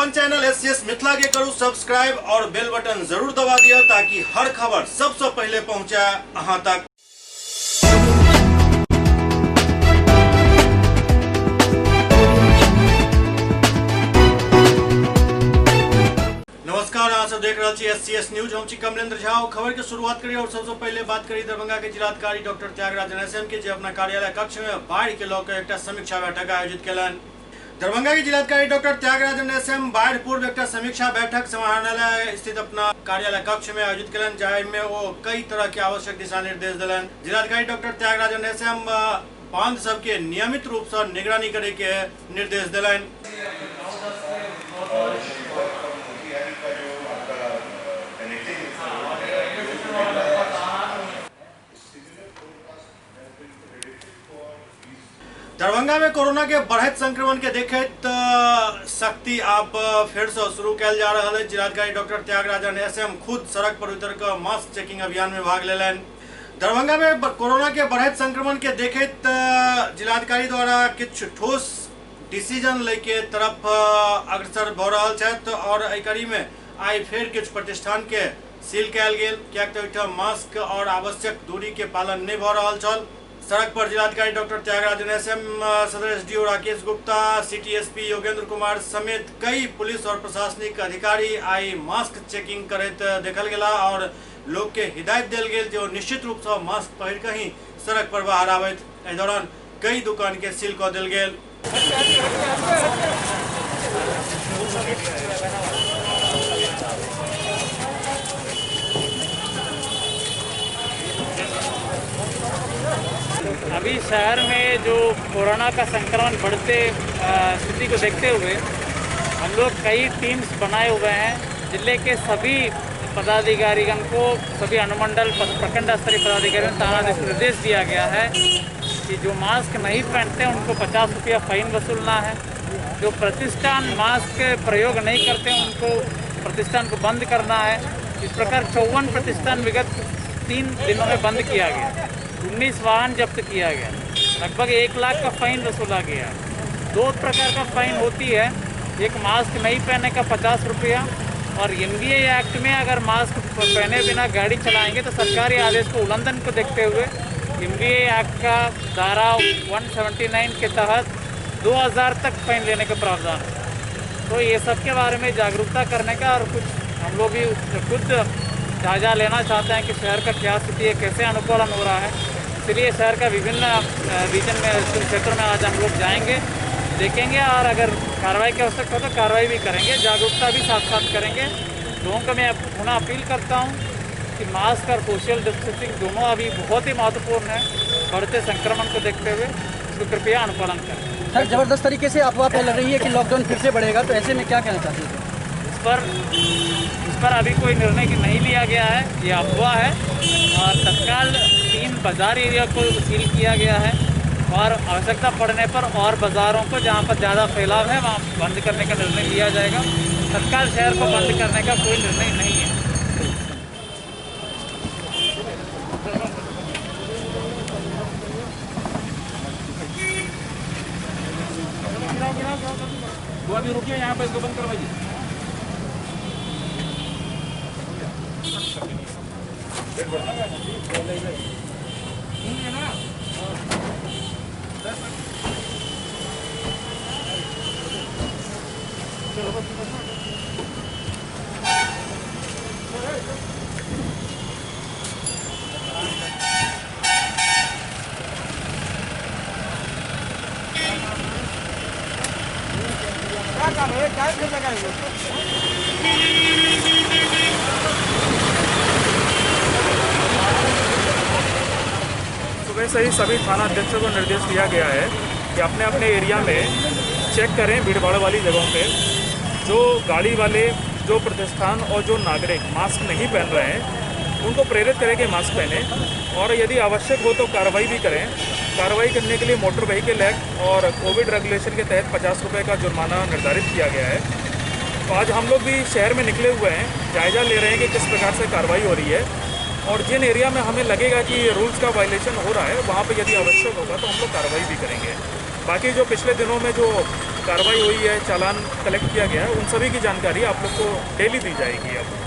अपन channel SCS Mithila के करू subscribe और बेल बटन जरूर दबा दिया ताकि हर खबर सबसे पहले पहुंचे अहां तक। नमस्कार, आप सब देख रहे हैं एससीएस न्यूज। हम छी कमलेंद्र झा। खबर की शुरुआत करिए और सबसे पहले बात करी दरभंगा के जिलाधिकारी डॉक्टर त्यागराज NSM के जे अपना कार्यालय कक्ष में बाढ़ के लऽ कऽ एकटा समीक्षा बैठक आयोजित केलनि। दरभंगा के जिलाधिकारी डॉक्टर त्यागराज NSM बाढ़ पूर्व एक समीक्षा बैठक समाहरणालय स्थित अपना कार्यालय कक्ष में आयोजित केलनि, जाहिमे वो कई तरह के आवश्यक दिशा निर्देश दिलनि। जिलाधिकारी डॉक्टर त्यागराज NSM बांध सबके नियमित रूप से निगरानी करे के निर्देश दिलनि। दरभंगा में कोरोना के बढ़त संक्रमण के देखैत सख्ती आप फिर से शुरू कैल जा रहा है। जिलाधिकारी डॉक्टर त्यागराज NSM खुद सड़क पर उतर कर मास्क चेकिंग अभियान में भाग लेलनि। दरभंगा में कोरोना के बढ़त संक्रमण के देखैत जिलाधिकारी द्वारा किछु ठोस डिसीजन लेके तरफ अग्रसर भ रहल छथि और एहि कड़ी में आई फिर किछु प्रतिष्ठान के सील कैल गेल, कियाक तऽ ओहिठाम मास्क और आवश्यक दूरी के पालन नहीं भ रहल छल। सड़क पर जिलाधिकारी डॉक्टर त्यागराज NSM, सदर SDO Rakesh Gupta, city SP Yogendra Kumar समेत कई पुलिस और प्रशासनिक अधिकारी आई मास्क चेकिंग करैत देखल गेला और लोग के हिदायत देल गेल जो निश्चित रूप से मास्क पहिर के ही सड़क पर बाहर आबैत। एहि दौरान कई दुकान के सील कऽ देल गेल। अभी शहर में जो कोरोना का संक्रमण बढ़ते स्थिति को देखते हुए हम लोग कई टीम्स बनाए हुए हैं। जिले के सभी पदाधिकारीगण को, सभी अनुमंडल प्रखंड स्तरीय पदाधिकारियों को थाना निर्देश दिया गया है कि जो मास्क नहीं पहनते हैं उनको 50 रुपया फाइन वसूलना है। जो प्रतिष्ठान मास्क प्रयोग नहीं करते हैं उनको प्रतिष्ठान को बंद करना है। इस प्रकार 54 प्रतिष्ठान विगत 3 दिनों में बंद किया गया। 19 वाहन जब्त किया गया। लगभग 1 लाख का फाइन वसूला गया। 2 प्रकार का फाइन होती है, एक मास्क नहीं पहनने का 50 रुपया और MVA एक्ट में अगर मास्क पहने बिना गाड़ी चलाएंगे तो सरकारी आदेश को उल्लंघन को देखते हुए MVA एक्ट का धारा 179 के तहत 2000 तक फाइन लेने का प्रावधान है। तो ये सब के बारे में जागरूकता करने का और कुछ हम लोग भी खुद जायजा लेना चाहते हैं कि शहर का क्या स्थिति है, कैसे अनुकूलन हो रहा है। इसलिए शहर का विभिन्न रीजन में, क्षेत्रों में आज हम लोग जाएंगे, देखेंगे और अगर कार्रवाई की आवश्यकता हो तो कार्रवाई भी करेंगे, जागरूकता भी साथ साथ करेंगे। लोगों को मैं पुनः अपील करता हूँ कि मास्क और सोशल डिस्टेंसिंग दोनों अभी बहुत ही महत्वपूर्ण है। बढ़ते संक्रमण को देखते हुए इसको कृपया अनुपालन करें। सर, जबरदस्त तरीके से अफवाह फैल रही है कि लॉकडाउन फिर से बढ़ेगा, तो ऐसे में क्या कहना चाहते हैं? इस पर अभी कोई निर्णय नहीं लिया गया है, ये अफवाह है और तत्काल 3 बाजार एरिया को सील किया गया है और आवश्यकता पड़ने पर और बाज़ारों को जहां पर ज़्यादा फैलाव है वहां बंद करने का निर्णय लिया जाएगा। तत्काल शहर को बंद करने का कोई निर्णय नहीं है। वो अभी रुकिए यहाँ पर, इसको बंद करवाइए। क्या काम है, क्या फिर लगाएंगे? सुबह से ही सभी थाना अध्यक्षों को निर्देश दिया गया है कि अपने अपने एरिया में चेक करें भीड़ भाड़ वाली जगहों पे जो गाड़ी वाले, जो प्रतिष्ठान और जो नागरिक मास्क नहीं पहन रहे हैं उनको प्रेरित करें कि मास्क पहने और यदि आवश्यक हो तो कार्रवाई भी करें। कार्रवाई करने के लिए मोटर व्हीकल एक्ट और कोविड रेगुलेशन के तहत 50 रुपये का जुर्माना निर्धारित किया गया है। तो आज हम लोग भी शहर में निकले हुए हैं, जायजा ले रहे हैं कि किस प्रकार से कार्रवाई हो रही है और जिन एरिया में हमें लगेगा कि रूल्स का वायलेशन हो रहा है वहाँ पे यदि आवश्यक होगा तो हम लोग कार्रवाई भी करेंगे। बाकी जो पिछले दिनों में जो कार्रवाई हुई है, चालान कलेक्ट किया गया है, उन सभी की जानकारी आप लोग को डेली दी जाएगी। अब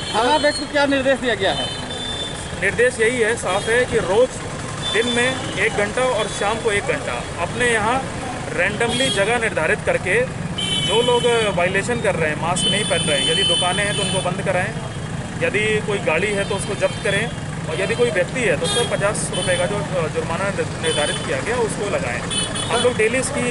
थानाध्यक्ष को क्या निर्देश दिया गया है? निर्देश यही है, साफ है कि रोज़ दिन में 1 घंटा और शाम को 1 घंटा अपने यहाँ रैंडमली जगह निर्धारित करके जो लोग वायलेशन कर रहे हैं, मास्क नहीं पहन रहे हैं, यदि दुकानें हैं तो उनको बंद कराएं, यदि कोई गाड़ी है तो उसको जब्त करें, और यदि कोई व्यक्ति है तो उसको 50 रुपये का जो जुर्माना निर्धारित किया गया उसको लगाएं। हम लोग डेली इसकी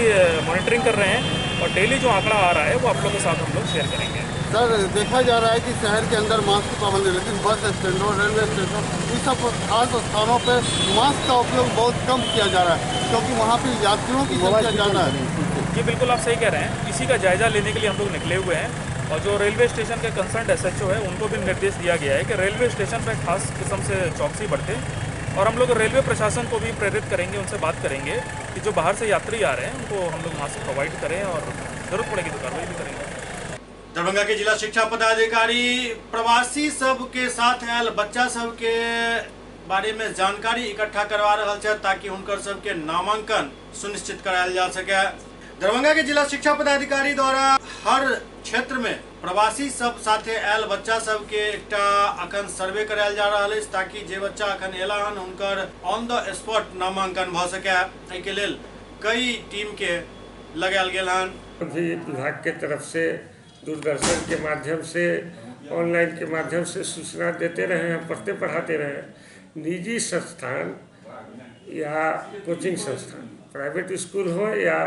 मॉनिटरिंग कर रहे हैं और डेली जो आंकड़ा आ रहा है वो आप लोग के साथ हम लोग शेयर करेंगे। सर, देखा जा रहा है कि शहर के अंदर मास्क की पाबंदी, लेकिन बस स्टैंडों, रेलवे स्टेशन, इन सब खास स्थानों पर मास्क का उपयोग बहुत कम किया जा रहा है, क्योंकि वहाँ पर यात्रियों की संख्या ज़्यादा है। जी बिल्कुल, आप सही कह रहे हैं। इसी का जायज़ा लेने के लिए हम लोग निकले हुए हैं, और जो रेलवे स्टेशन के कंसर्न SHO है उनको भी निर्देश दिया गया है कि रेलवे स्टेशन पर खास किस्म से चौकसी बरतें, और हम लोग रेलवे प्रशासन को भी प्रेरित करेंगे, उनसे बात करेंगे कि जो बाहर से यात्री आ रहे हैं उनको हम लोग मास्क प्रोवाइड करें, और ज़रूरत पड़ेगी तो कार्रवाई भी करेंगे। दरभंगा के जिला शिक्षा पदाधिकारी प्रवासी सब के साथ आयल बच्चा सब के बारे में जानकारी इकट्ठा करवा रहा है, ताकि उनकर सबके नामांकन सुनिश्चित करायल जा सके। दरभंगा के जिला शिक्षा पदाधिकारी द्वारा हर क्षेत्र में प्रवासी सब साथे आयल बच्चा सब के एकटा अखन सर्वे करायल जा रहा है, ताकि जे बच्चा अखन एला हन उनकर ऑन द स्पॉट नामांकन भ सके। एहि के लेल कई टीम के लगायल गेल हन। भी विभाग के तरफ से दूरदर्शन के माध्यम से, ऑनलाइन के माध्यम से सूचना देते रहे हैं, पढ़ते पढ़ाते रहे। निजी संस्थान या कोचिंग संस्थान, प्राइवेट स्कूल हो या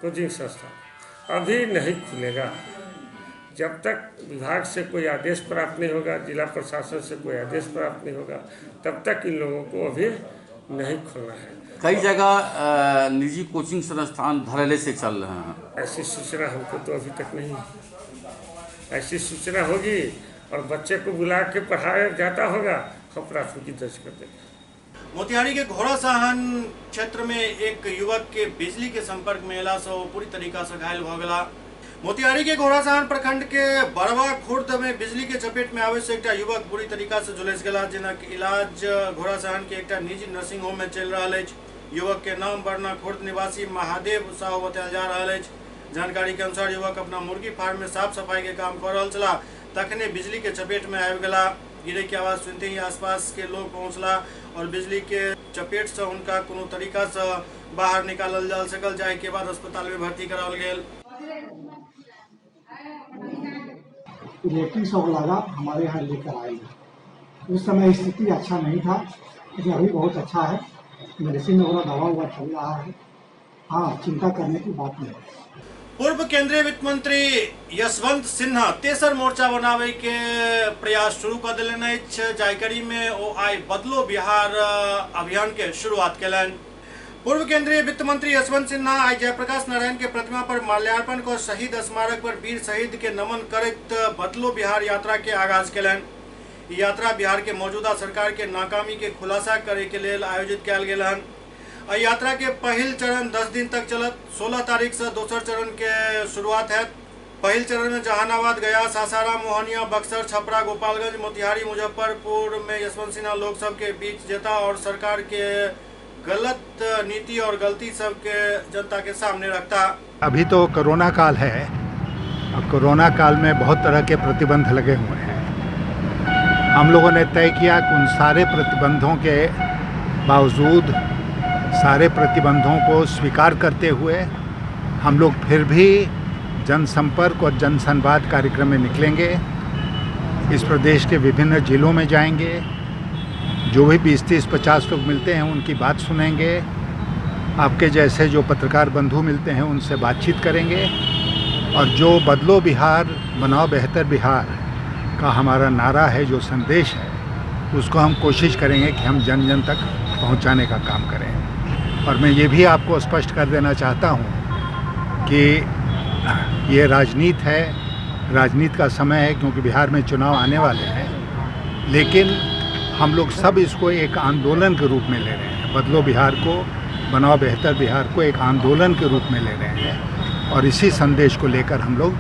कोचिंग संस्थान, अभी नहीं खुलेगा जब तक विभाग से कोई आदेश प्राप्त नहीं होगा, जिला प्रशासन से कोई आदेश प्राप्त नहीं होगा, तब तक इन लोगों को अभी नहीं खोलना है। कई जगह निजी कोचिंग संस्थान धड़ल्ले से चल रहे हैं। ऐसी सूचना हमको तो अभी तक नहीं है। ऐसी सूचना होगी और बच्चे को बुला के पढ़ाया जाता होगा, हम प्राथमिकी दर्ज कर देंगे। मोतिहारी के घोड़ा साहन क्षेत्र में एक युवक के बिजली के संपर्क में अयला से पूरी तरीका से घायल भ गेला। मोतिहारी के घोड़ा साहन प्रखंड के बड़वा खुर्द में बिजली के चपेट में आवे से एक युवक बुरी तरीका से झुलस गेला, जिनक इलाज घोड़ा साहन के एक निजी नर्सिंग होम में चल रहा है। युवक के नाम बरना खुर्द निवासी महादेव साहू बताया जा रहा है। जानकारी के अनुसार युवक अपना मुर्गी फार्म में साफ सफाई के काम कर रहा चला, तखने बिजली के चपेट में आबि गेला। गिरे की आवाज सुनते ही आसपास के लोग पहुंचला और बिजली के चपेट से उनका कोनो तरीका से बाहर निकालल जा सकल, जाए के बाद अस्पताल में भर्ती कराल गेल। इलेक्ट्रिक शॉक लगा, हमारे यहाँ लेकर आए। उस समय स्थिति अच्छा नहीं था, लेकिन अभी बहुत अच्छा है। मेडिसिन वगैरह दवा हुआ चल रहा है। हाँ, चिंता करने की बात नहीं। पूर्व केंद्रीय वित्त मंत्री यशवंत सिन्हा तेसर मोर्चा बनावे के प्रयास शुरू कर दिलन अछि। जायकरी में ओ आई बदलो बिहार अभियान के शुरुआत केलन। पूर्व केंद्रीय वित्त मंत्री यशवंत सिन्हा आई जयप्रकाश नारायण के प्रतिमा पर माल्यार्पण कर शहीद स्मारक पर वीर शहीद के नमन करत बदलो बिहार यात्रा के आगाज केलन। यात्रा बिहार के मौजूदा सरकार के नाकामी के खुलासा करे के लेल आयोजित कयल गेल हन। यात्रा के पहिल चरण 10 दिन तक चलत। 16 तारीख से दोसर चरण के शुरुआत है। पहिल चरण में जहानाबाद, गया, सासाराम, मोहनिया, बक्सर, छपरा, गोपालगंज, मोतिहारी, मुजफ्फरपुर में यशवंत सिन्हा लोग सब के बीच जेता और सरकार के गलत नीति और गलती सब के जनता के सामने रखता। अभी तो कोरोना काल है और कोरोना काल में बहुत तरह के प्रतिबंध लगे हुए हैं। हम लोगों ने तय किया कि उन सारे प्रतिबंधों के बावजूद, सारे प्रतिबंधों को स्वीकार करते हुए हम लोग फिर भी जनसंपर्क और जनसंवाद कार्यक्रम में निकलेंगे। इस प्रदेश के विभिन्न जिलों में जाएंगे, जो भी 20, 30, 50 लोग मिलते हैं उनकी बात सुनेंगे। आपके जैसे जो पत्रकार बंधु मिलते हैं उनसे बातचीत करेंगे, और जो बदलो बिहार बनाओ बेहतर बिहार का हमारा नारा है, जो संदेश है, उसको हम कोशिश करेंगे कि हम जन जन तक पहुंचाने का काम करें। और मैं ये भी आपको स्पष्ट कर देना चाहता हूं कि ये राजनीति है, राजनीति का समय है, क्योंकि बिहार में चुनाव आने वाले हैं। लेकिन हम लोग सब इसको एक आंदोलन के रूप में ले रहे हैं। बदलो बिहार को, बनाओ बेहतर बिहार को एक आंदोलन के रूप में ले रहे हैं, और इसी संदेश को लेकर हम लोग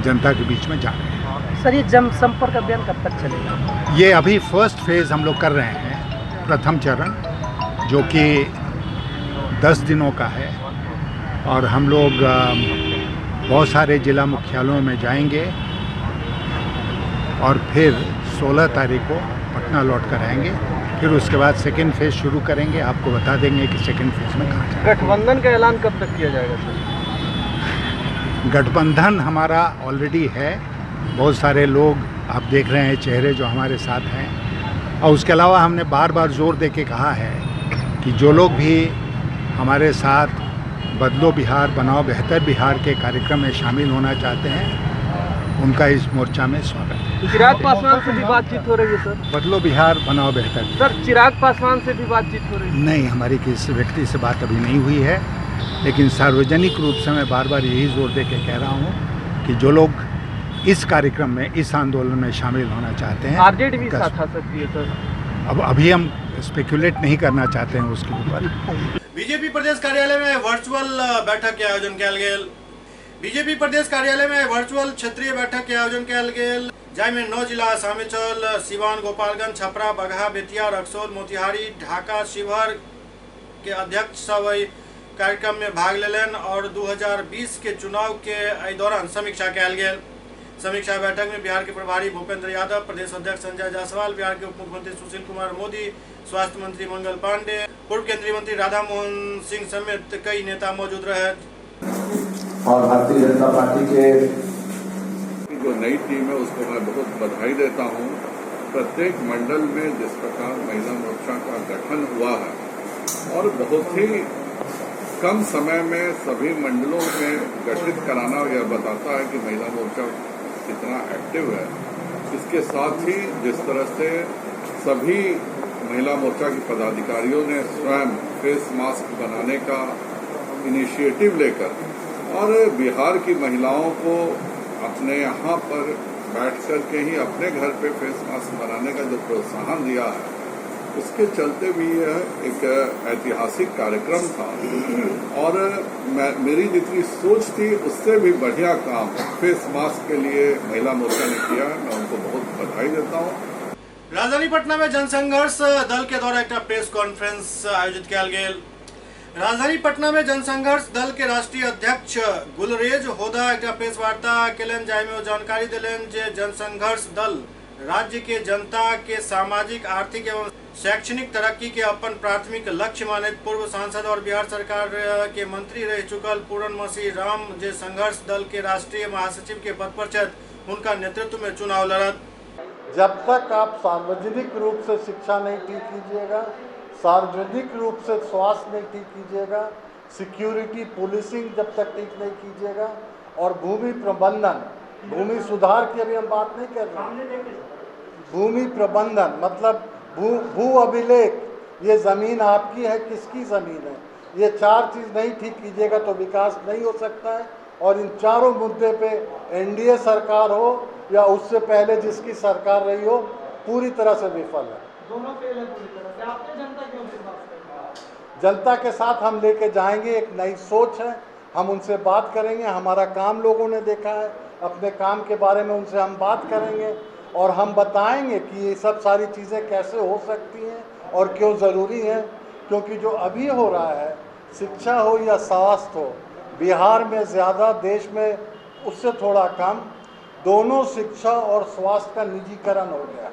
जनता के बीच में जा रहे हैं। सर, ये जनसंपर्क अभियान कब तक चलेगा? ये अभी फर्स्ट फेज़ हम लोग कर रहे हैं, प्रथम चरण, जो कि 10 दिनों का है। और हम लोग बहुत सारे जिला मुख्यालयों में जाएंगे और फिर 16 तारीख को पटना लौट कर आएंगे। फिर उसके बाद सेकेंड फेज शुरू करेंगे। आपको बता देंगे कि सेकेंड फेज में कहाँ जाएंगे। गठबंधन का ऐलान कब तक किया जाएगा सर? गठबंधन हमारा ऑलरेडी है। बहुत सारे लोग आप देख रहे हैं चेहरे जो हमारे साथ हैं, और उसके अलावा हमने बार बार जोर दे के कहा है कि जो लोग भी हमारे साथ बदलो बिहार बनाओ बेहतर बिहार के कार्यक्रम में शामिल होना चाहते हैं, उनका इस मोर्चा में स्वागत है। चिराग पासवान से भी बातचीत हो रही है सर? बदलो बिहार बनाओ बेहतर सर, चिराग पासवान से भी बातचीत हो रही है? नहीं, हमारी किसी व्यक्ति से बात अभी नहीं हुई है, लेकिन सार्वजनिक रूप से मैं बार बार यही जोर दे के कह रहा हूँ कि जो लोग इस कार्यक्रम में, इस आंदोलन में शामिल होना चाहते हैं, आरजेडी भी साथ आ सकती है सर? अब अभी हम स्पेकुलेट नहीं करना चाहते हैं उसके ऊपर। बीजेपी प्रदेश कार्यालय में वर्चुअल बैठक के आयोजन कयल गेल। बीजेपी प्रदेश कार्यालय में वर्चुअल क्षेत्रीय बैठक के आयोजन कयल गेल, जाहिमे 9 जिला शामिल छल। सिवान, गोपालगंज, छपरा, बगहा, बेतिया, रक्सौल, मोतिहारी, ढाका, शिवहर के अध्यक्ष सब कार्यक्रम में भाग लेलन और 2020 के चुनाव के दौरान समीक्षा कयल गेल। समीक्षा बैठक में बिहार के प्रभारी भूपेंद्र यादव, प्रदेश अध्यक्ष संजय जायसवाल, बिहार के उप मुख्यमंत्री सुशील कुमार मोदी, स्वास्थ्य मंत्री मंगल पांडे, पूर्व केंद्रीय मंत्री राधा मोहन सिंह समेत कई नेता मौजूद रहे। और भारतीय जनता पार्टी के जो नई टीम है उसको मैं बहुत बधाई देता हूँ। प्रत्येक मंडल में जिस प्रकार महिला मोर्चा का गठन हुआ है और बहुत ही कम समय में सभी मंडलों में गठित कराना यह बताता है कि महिला मोर्चा कितना एक्टिव है। इसके साथ ही जिस तरह से सभी महिला मोर्चा के पदाधिकारियों ने स्वयं फेस मास्क बनाने का इनिशिएटिव लेकर और बिहार की महिलाओं को अपने यहाँ पर बैठ कर के ही अपने घर पे फेस मास्क बनाने का जो प्रोत्साहन दिया है, उसके चलते भी यह एक ऐतिहासिक कार्यक्रम था और मेरी जितनी सोच थी उससे भी बढ़िया काम फेस मास्क के लिए महिला मोर्चा ने किया है। मैं उनको बहुत बधाई देता हूँ। राजधानी पटना में जनसंघर्ष दल के द्वारा एक प्रेस कॉन्फ्रेंस आयोजित किया गेल। राजधानी पटना में जनसंघर्ष दल के राष्ट्रीय अध्यक्ष गुलरेज होदा एक प्रेस वार्ता केलन, जाहिमे जानकारी दिलन जे जनसंघर्ष दल राज्य के जनता के सामाजिक, आर्थिक एवं शैक्षणिक तरक्की के अपन प्राथमिक लक्ष्य मानित पूर्व सांसद और बिहार सरकार के मंत्री रह चुकल पूर्णमसी राम जे संघर्ष दल के राष्ट्रीय महासचिव के पद पर छत, उनका नेतृत्व में चुनाव लड़त। जब तक आप सार्वजनिक रूप से शिक्षा नहीं ठीक कीजिएगा, सार्वजनिक रूप से स्वास्थ्य नहीं ठीक कीजिएगा, सिक्योरिटी पुलिसिंग जब तक ठीक नहीं कीजिएगा और भूमि प्रबंधन, भूमि सुधार की अभी हम बात नहीं कर रहे, भूमि प्रबंधन मतलब भू अभिलेख, ये ज़मीन आपकी है, किसकी ज़मीन है, ये 4 चीज़ नहीं ठीक कीजिएगा तो विकास नहीं हो सकता है। और इन चारों मुद्दे पे एनडीए सरकार हो या उससे पहले जिसकी सरकार रही हो, पूरी तरह से विफल है। दोनों फेल है पूरी तरह से। आपने जनता क्यों विश्वास करें? जनता के साथ हम लेके जाएंगे, एक नई सोच है, हम उनसे बात करेंगे। हमारा काम लोगों ने देखा है, अपने काम के बारे में उनसे हम बात करेंगे और हम बताएंगे कि ये सब सारी चीज़ें कैसे हो सकती हैं और क्यों ज़रूरी है। क्योंकि जो अभी हो रहा है, शिक्षा हो या स्वास्थ्य हो, बिहार में ज़्यादा, देश में उससे थोड़ा कम, दोनों शिक्षा और स्वास्थ्य का निजीकरण हो गया।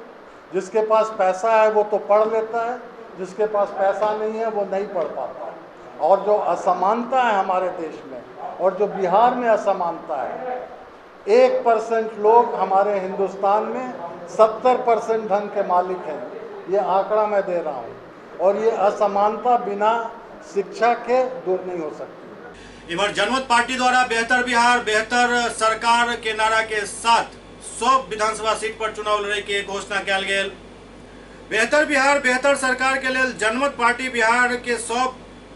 जिसके पास पैसा है वो तो पढ़ लेता है, जिसके पास पैसा नहीं है वो नहीं पढ़ पाता है। और जो असमानता है हमारे देश में और जो बिहार में असमानता है, 1% लोग हमारे हिंदुस्तान में 70% धन के मालिक हैं, ये आंकड़ा मैं दे रहा हूँ। और ये असमानता बिना शिक्षा के दूर नहीं हो सकती। इधर जनमत पार्टी द्वारा बेहतर बिहार बेहतर सरकार के नारा के साथ 100 विधानसभा सीट पर चुनाव लड़े के घोषणा कयल गेल। बेहतर बिहार बेहतर सरकार के लिए जनमत पार्टी बिहार के 100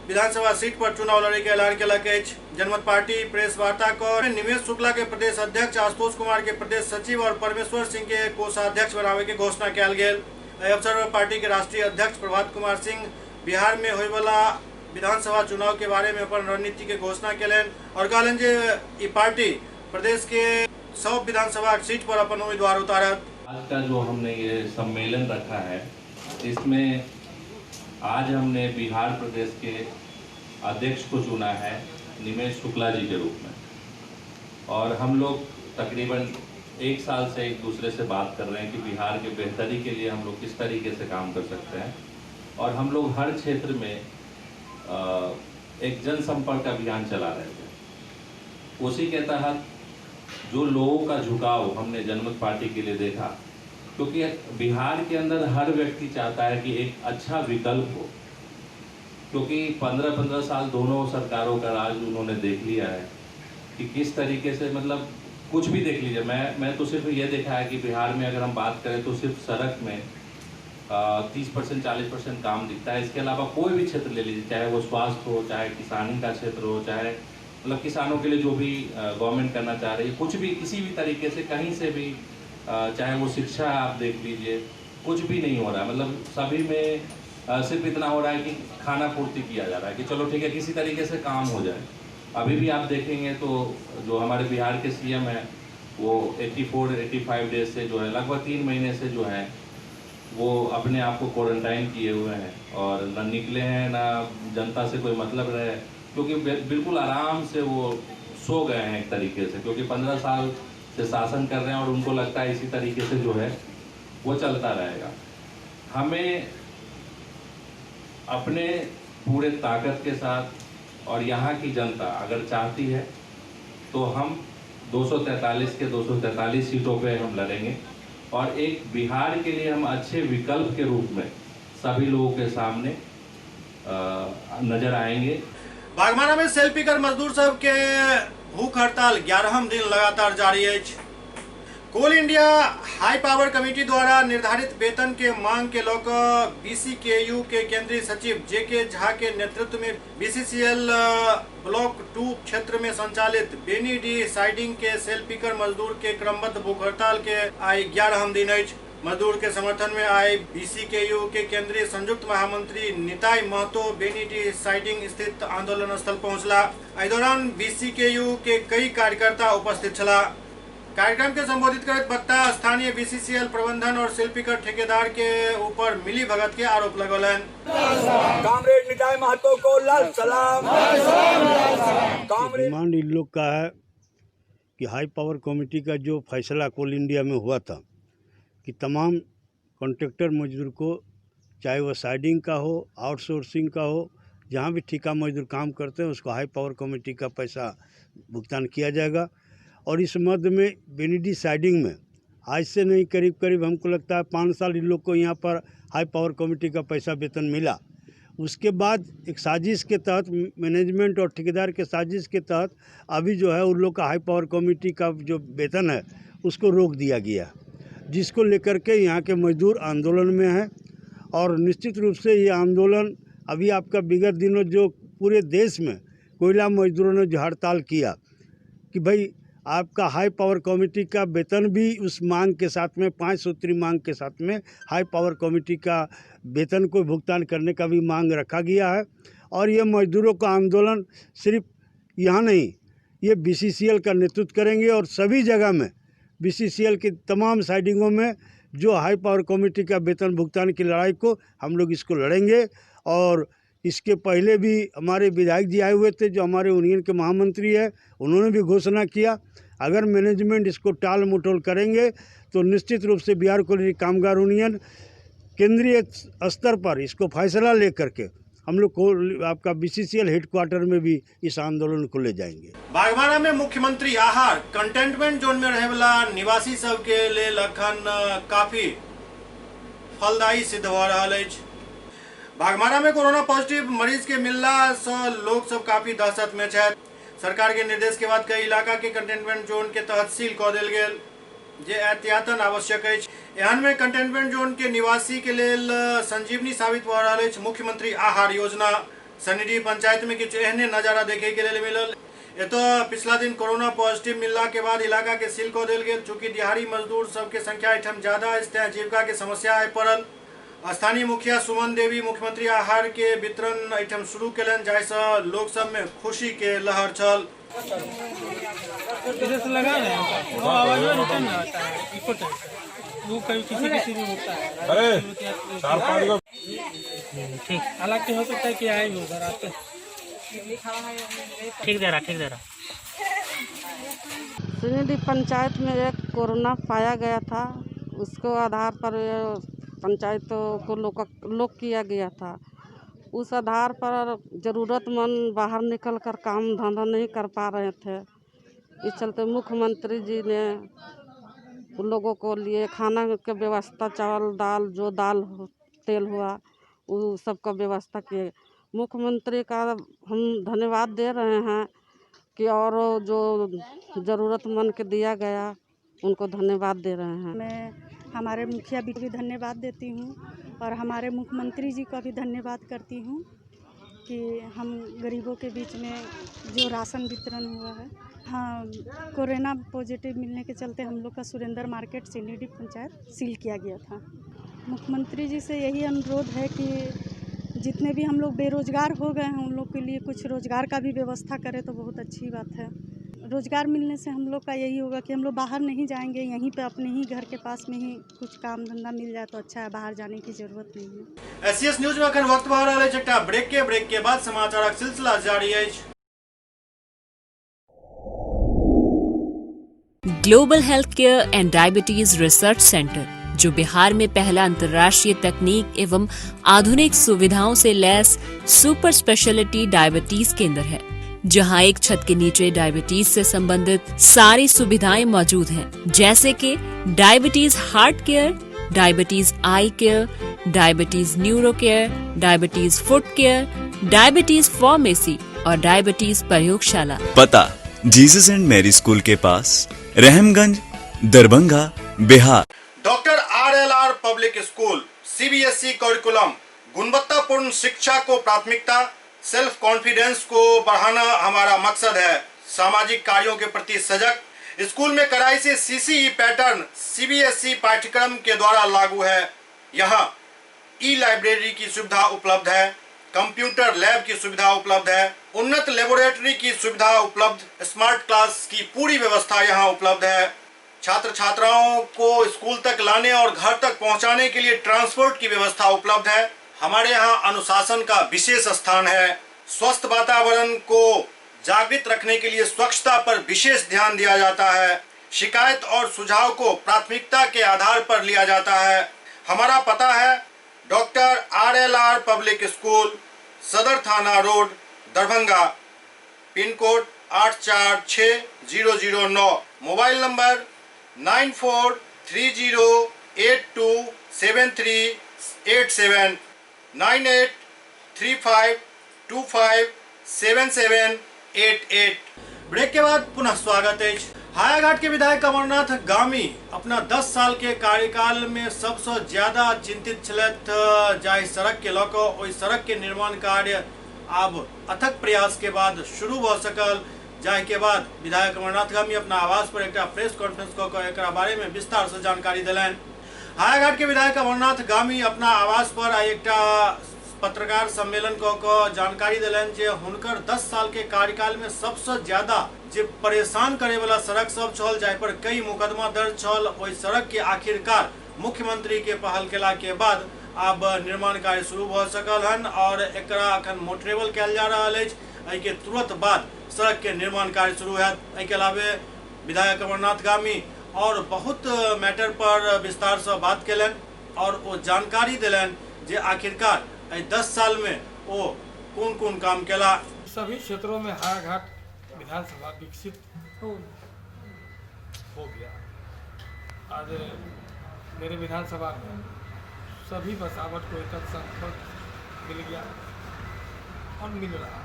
विधानसभा सीट पर चुनाव लड़े के ऐलान कयलक अछि। जनमत पार्टी प्रेस वार्ता कर निमेश शुक्ला के प्रदेश अध्यक्ष, आशुतोष कुमार के प्रदेश सचिव और परमेश्वर सिंह के कोषाध्यक्ष बनावे के घोषणा कयल गेल। एहि अवसर पर पार्टी के राष्ट्रीय अध्यक्ष प्रभात कुमार सिंह बिहार में होय वाला विधानसभा चुनाव के बारे में अपन रणनीति के घोषणा कयलनि और कहलन जे ई पार्टी प्रदेश के 100 विधानसभा सीट पर अपन उम्मीदवार उतारत। आज का जो हमने ये सम्मेलन रखा है, इसमें आज हमने बिहार प्रदेश के अध्यक्ष को चुना है निमेश शुक्ला जी के रूप में। और हम लोग तकरीबन 1 साल से एक दूसरे से बात कर रहे हैं कि बिहार के बेहतरी के लिए हम लोग किस तरीके से काम कर सकते हैं। और हम लोग हर क्षेत्र में एक जनसंपर्क अभियान चला रहे थे। उसी के तहत जो लोगों का झुकाव हमने जनमत पार्टी के लिए देखा, क्योंकि बिहार के अंदर हर व्यक्ति चाहता है कि एक अच्छा विकल्प हो, क्योंकि 15-15 साल दोनों सरकारों का राज उन्होंने देख लिया है कि किस तरीके से, मतलब कुछ भी देख लीजिए। मैं तो सिर्फ ये देखा है कि बिहार में अगर हम बात करें तो सिर्फ सड़क में 30% 40% काम दिखता है। इसके अलावा कोई भी क्षेत्र ले लीजिए, चाहे वो स्वास्थ्य हो, चाहे किसानी का क्षेत्र हो, चाहे मतलब किसानों के लिए जो भी गवर्नमेंट करना चाह रही है, कुछ भी किसी भी तरीके से कहीं से भी, चाहे वो शिक्षा आप देख लीजिए, कुछ भी नहीं हो रहा है। मतलब सभी में सिर्फ इतना हो रहा है कि खाना पूर्ति किया जा रहा है कि चलो ठीक है किसी तरीके से काम हो जाए। अभी भी आप देखेंगे तो जो हमारे बिहार के सीएम है वो 84-85 डेज से जो है लगभग 3 महीने से जो है वो अपने आप को क्वारंटाइन किए हुए हैं और न निकले हैं, ना जनता से कोई मतलब रहे, क्योंकि बिल्कुल आराम से वो सो गए हैं एक तरीके से, क्योंकि 15 साल से शासन कर रहे हैं और उनको लगता है इसी तरीके से जो है वो चलता रहेगा। हमें अपने पूरे ताकत के साथ और यहाँ की जनता अगर चाहती है तो हम 243 के 243 सीटों पे हम लड़ेंगे और एक बिहार के लिए हम अच्छे विकल्प के रूप में सभी लोगों के सामने नजर आएंगे। बागमारा में सेल पिकर मजदूर सब के भूख हड़ताल 11वें दिन लगातार जारी है। कोल इंडिया हाई पावर कमेटी द्वारा निर्धारित वेतन के मांग के लेकर बीसीकेयू के केंद्रीय सचिव जेके झा के नेतृत्व में बीसीसीएल ब्लॉक 2 क्षेत्र में संचालित बेनी डी साइडिंग के सेल पिकर मजदूर के क्रमबद्ध भूख हड़ताल के आज 11वें दिन है। मजदूर के समर्थन में आए बीसीकेयू के केंद्रीय संयुक्त महामंत्री निताई महतो बेनी डी साइडिंग स्थित आंदोलन स्थल पहुंचला। इस दौरान बीसीकेयू के कई कार्यकर्ता उपस्थित छला। कार्यक्रम के संबोधित करत वक्ता स्थानीय बीसीसीएल प्रबंधन और सेल पिकर ठेकेदार के ऊपर मिली भगत के आरोप लगौलन। कामरेड निताई महतो को लाल सलाम। डिमांड इन लोग का है कि हाई पावर कमेटी का जो फैसला कोल इंडिया में हुआ था कि तमाम कॉन्ट्रैक्टर मजदूर को, चाहे वह साइडिंग का हो, आउटसोर्सिंग का हो, जहाँ भी ठेका मजदूर काम करते हैं उसको हाई पावर कमेटी का पैसा भुगतान किया जाएगा। और इस मध्य में बेनीडी साइडिंग में आज से नहीं करीब हमको लगता है 5 साल इन लोग को यहाँ पर हाई पावर कमेटी का पैसा वेतन मिला। उसके बाद एक साजिश के तहत, मैनेजमेंट और ठेकेदार के साजिश के तहत अभी जो है उन लोग का हाई पावर कमेटी का जो वेतन है उसको रोक दिया गया, जिसको लेकर के यहाँ के मजदूर आंदोलन में हैं। और निश्चित रूप से ये आंदोलन अभी आपका विगत दिनों जो पूरे देश में कोयला मजदूरों ने जो हड़ताल किया कि भाई आपका हाई पावर कमेटी का वेतन भी उस मांग के साथ में 5 सूत्री मांग के साथ में हाई पावर कमेटी का वेतन को भुगतान करने का भी मांग रखा गया है। और ये मजदूरों का आंदोलन सिर्फ यहाँ नहीं, ये बीसीसीएल का नेतृत्व करेंगे और सभी जगह में बीसीसीएल की तमाम साइडिंगों में जो हाई पावर कमेटी का वेतन भुगतान की लड़ाई को हम लोग इसको लड़ेंगे। और इसके पहले भी हमारे विधायक जी आए हुए थे, जो हमारे यूनियन के महामंत्री है, उन्होंने भी घोषणा किया अगर मैनेजमेंट इसको टाल मटोल करेंगे तो निश्चित रूप से बिहार कोयला कामगार यूनियन केंद्रीय स्तर पर इसको फैसला लेकर के हम लोग को आपका बीसीसीएल हेडक्वार्टर में भी इस आंदोलन को ले जाएंगे। बागमारा में मुख्यमंत्री आहार कंटेनमेंट जोन में रहे वाला निवासी सब के लिए लखन काफी फलदायी सिद्ध हो रहा है। बागमारा में कोरोना पॉजिटिव मरीज के मिलला से लोग सब काफी दहशत में है। सरकार के निर्देश के बाद कई इलाका के कंटेनमेंट जोन के तहत सील कर दिल गए, जे एहतियातन आवश्यक है। एहन में कंटेनमेंट जोन के निवासी के लेल संजीवनी साबित हो रहा है मुख्यमंत्री आहार योजना। सनिडी पंचायत में किछु एहने नजारा देखे के लिए मिलल। एतो पिछला दिन कोरोना पॉजिटिव मिलला के बाद इलाका के सील कर दिल गए। चूँकि दिहाड़ी मजदूर सबके संख्या एठम ज्यादा है, जीविका के समस्या आए पड़ल। स्थानीय मुखिया सुमन देवी मुख्यमंत्री आहार के वितरण एठम शुरू कलन, जाहिसे लोग सब में खुशी के लहर छल। हालांकि हो सकता है कि आए उधर आपके ठीक दे रहा सिनीडी पंचायत में एक कोरोना पाया गया था, उसको आधार पर पंचायतों को लॉक किया गया था। उस आधार पर ज़रूरतमंद बाहर निकल कर काम धंधा नहीं कर पा रहे थे। इस चलते मुख्यमंत्री जी ने उन लोगों को लिए खाना की व्यवस्था, चावल दाल, जो दाल तेल हुआ वो सब का व्यवस्था किए। मुख्यमंत्री का हम धन्यवाद दे रहे हैं कि और जो ज़रूरतमंद के दिया गया उनको धन्यवाद दे रहे हैं। मैं हमारे मुखिया भी धन्यवाद देती हूँ और हमारे मुख्यमंत्री जी का भी धन्यवाद करती हूँ कि हम गरीबों के बीच में जो राशन वितरण हुआ है। हाँ, कोरोना पॉजिटिव मिलने के चलते हम लोग का सुरेंद्र मार्केट सिनीडी पंचायत सील किया गया था। मुख्यमंत्री जी से यही अनुरोध है कि जितने भी हम लोग बेरोजगार हो गए हैं उन लोग के लिए कुछ रोजगार का भी व्यवस्था करें तो बहुत अच्छी बात है। रोजगार मिलने से हम लोग का यही होगा कि हम लोग बाहर नहीं जाएंगे, यहीं पे अपने ही घर के पास में ही कुछ काम धंधा मिल जाए तो अच्छा है, बाहर जाने की जरूरत नहीं है। एससीएस न्यूज में अखन वक्त भर रहा है छठा ब्रेक के बाद समाचार सिलसिला जारी है। Global health care and diabetes research centre, जो बिहार में पहला अंतर्राष्ट्रीय तकनीक एवं आधुनिक सुविधाओं से लैस सुपर स्पेशलिटी डायबिटीज केंद्र है, जहां एक छत के नीचे डायबिटीज से संबंधित सारी सुविधाएं मौजूद हैं, जैसे कि diabetes heart care, diabetes eye care, diabetes neuro care, diabetes foot care, diabetes pharmacy और डायबिटीज प्रयोगशाला। पता जीसस एंड मैरी स्कूल के पास, Rahamganj, Darbhanga, Bihar. Doctor RLR public school CBSE curriculum, गुणवत्तापूर्ण शिक्षा को प्राथमिकता, सेल्फ कॉन्फिडेंस को बढ़ाना हमारा मकसद है। सामाजिक कार्यों के प्रति सजग। स्कूल में कड़ाई से CCE पैटर्न CBSE पाठ्यक्रम के द्वारा लागू है। यहाँ ई-लाइब्रेरी की सुविधा उपलब्ध है, कंप्यूटर लैब की सुविधा उपलब्ध है, उन्नत लेबोरेटरी की सुविधा उपलब्ध, स्मार्ट क्लास की पूरी व्यवस्था यहाँ उपलब्ध है। छात्र छात्राओं को स्कूल तक लाने और घर तक पहुंचाने के लिए ट्रांसपोर्ट की व्यवस्था उपलब्ध है। हमारे यहाँ अनुशासन का विशेष स्थान है। स्वस्थ वातावरण को जागृत रखने के लिए स्वच्छता पर विशेष ध्यान दिया जाता है। शिकायत और सुझाव को प्राथमिकता के आधार पर लिया जाता है। हमारा पता है डॉक्टर RLR पब्लिक स्कूल, सदर थाना road, Darbhanga, pin code 846009, mobile number 9430827387, 9835257788। Break के बाद पुनः स्वागत है। हायाघाट के विधायक अमरनाथ गामी अपना 10 साल के कार्यकाल में सबसे ज्यादा चिंतित छलैथ जाहि सड़क के लऽ कऽ। ओहि सड़क के निर्माण कार्य आब अथक प्रयास के बाद शुरू भ सकल, जाहि के बाद विधायक अमरनाथ गामी अपना आवास पर एक प्रेस कॉन्फ्रेंस कऽ कऽ एकरा बारे में विस्तार से जानकारी दिलनि। हायाघाट के विधायक अमरनाथ गामी अपना आवास पर एक पत्रकार सम्मेलन कऽ कऽ जानकारी दिलनि जे हुनकर 10 साल के कार्यकाल में सबसे ज्यादा जे परेशान करे वाला सड़क सब छल, जाहि पर कई मुकदमा दर्ज छल, ओहि सड़क के आखिरकार मुख्यमंत्री के पहल केला के बाद आब निर्माण कार्य शुरू भ सकल हन और एकरा अखन मोटरेबल कयल जा रहल अछि। एहि के तुरंत बाद सड़क के निर्माण कार्य शुरू हैत। एहि के अलावे विधायक अमरनाथ गामी और बहुत मैटर पर विस्तार से बात केलनि और वो जानकारी दिलनि जे आखिरकार 10 साल में वो कौन काम केला। सभी क्षेत्रों में हायाघाट विधानसभा विकसित हो गया। आज मेरे विधानसभा में सभी बसावट को एक संख्या मिल गया और मिल रहा।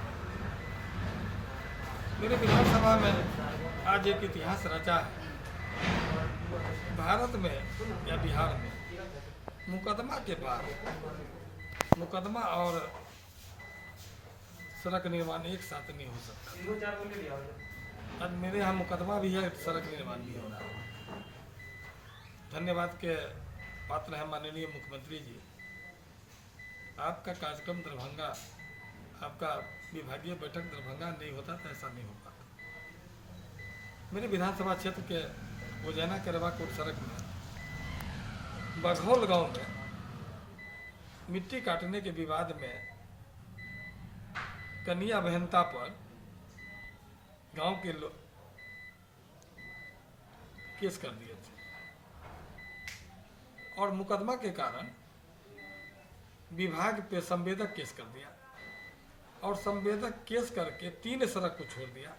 मेरे विधानसभा में आज एक इतिहास रचा है। भारत में या बिहार में मुकदमा के बाद मुकदमा और सड़क निर्माण एक साथ नहीं हो सकता। आज मेरे यहाँ मुकदमा भी है, सड़क निर्माण भी हो रहा है। धन्यवाद के पात्र है माननीय मुख्यमंत्री जी। आपका कार्यक्रम दरभंगा, आपका विभागीय बैठक दरभंगा नहीं होता तो ऐसा नहीं हो पाता। मेरे विधानसभा क्षेत्र के उजैना केरवाकोट सड़क में बघौल गांव में मिट्टी काटने के विवाद में कन्या बहनता पर गांव के केस कर दिए थे और मुकदमा के कारण विभाग पे संवेदक केस कर दिया और संवेदक केस करके 3 सड़क को छोड़ दिया,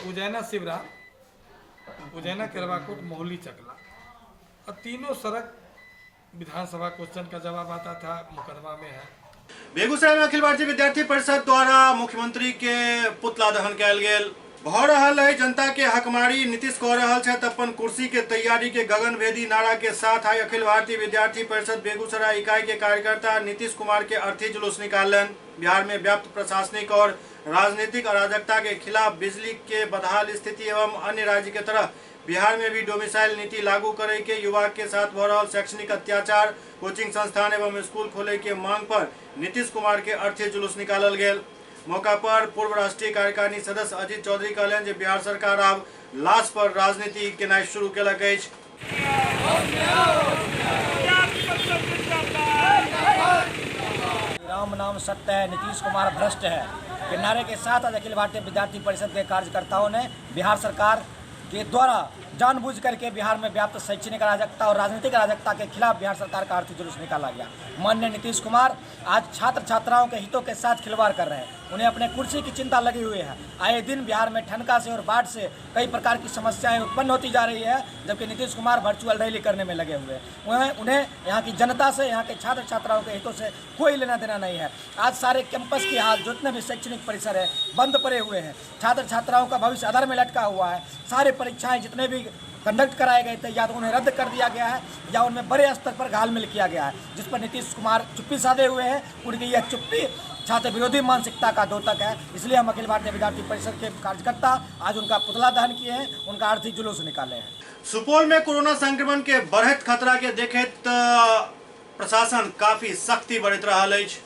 उज्जैना शिवरा, उज्जैना केरवाकोट, मोहली चकला, और तीनों सड़क विधानसभा क्वेश्चन का जवाब आता था मुकदमा में है। बेगूसराय में अखिल भारतीय विद्यार्थी परिषद द्वारा मुख्यमंत्री के पुतला दहन कयल गेल। भऽ रहल है जनता के हकमारी, नीतीश कह रहल छथि अपन कुर्सी के तैयारी के गगनभेदी नारा के साथ आई अखिल भारतीय विद्यार्थी परिषद बेगूसराय इकाई के कार्यकर्ता नीतीश कुमार के अर्थी जुलूस निकालन। बिहार में व्याप्त प्रशासनिक और राजनीतिक अराजकता के खिलाफ बिजली के बदहाल स्थिति एवं अन्य राज्य के तरह बिहार में भी डोमिसाइल नीति लागू करे के युवा के साथ भ रहल शैक्षणिक अत्याचार, कोचिंग संस्थान एवं स्कूल खोले के मांग पर नीतीश कुमार के अर्थी जुलूस निकालल गेल। मौका पर पूर्व राष्ट्रीय कार्यकारिणी सदस्य अजीत चौधरी कहलन जे बिहार सरकार अब लाश पर राजनीति केनाइ शुरू केलक अछि। राम नाम सत्य है, नीतीश कुमार भ्रष्ट है के नारे के साथ आज अखिल भारतीय विद्यार्थी परिषद के कार्यकर्ताओं ने बिहार सरकार के द्वारा जानबूझ करके बिहार में व्याप्त शैक्षणिक अराजकता और राजनीतिक अराजकता के खिलाफ बिहार सरकार का अर्थी जुलूस निकाला गया। माननीय नीतीश कुमार आज छात्र छात्राओं के हितों के साथ खिलवाड़ कर रहे हैं, उन्हें अपने कुर्सी की चिंता लगी हुई है। आए दिन बिहार में ठनका से और बाढ़ से कई प्रकार की समस्याएं उत्पन्न होती जा रही है, जबकि नीतीश कुमार वर्चुअल रैली करने में लगे हुए हैं। उन्हें यहाँ की जनता से, यहाँ के छात्र छात्राओं के हितों से कोई लेना देना नहीं है। आज सारे कैंपस की हाल, जितने भी शैक्षणिक परिसर है, बंद पड़े हुए हैं। छात्र छात्राओं का भविष्य अधर में लटका हुआ है। सारे परीक्षाएं जितने भी कंडक्ट कराए गए थे या तो उन्हें रद्द कर दिया गया है या उनमें बड़े स्तर पर घालमेल किया गया है, जिस पर नीतीश कुमार चुप्पी साधे हुए हैं। उनकी यह चुप्पी छात्र विरोधी मानसिकता का द्योतक है। इसलिए हम अखिल भारतीय विद्यार्थी परिषद के कार्यकर्ता आज उनका पुतला दहन किए हैं, उनका अर्थी जुलूस निकाले हैं। सुपौल में कोरोना संक्रमण के बढ़त खतरा के देखैत प्रशासन काफी सख्ती बरत रहल अछि।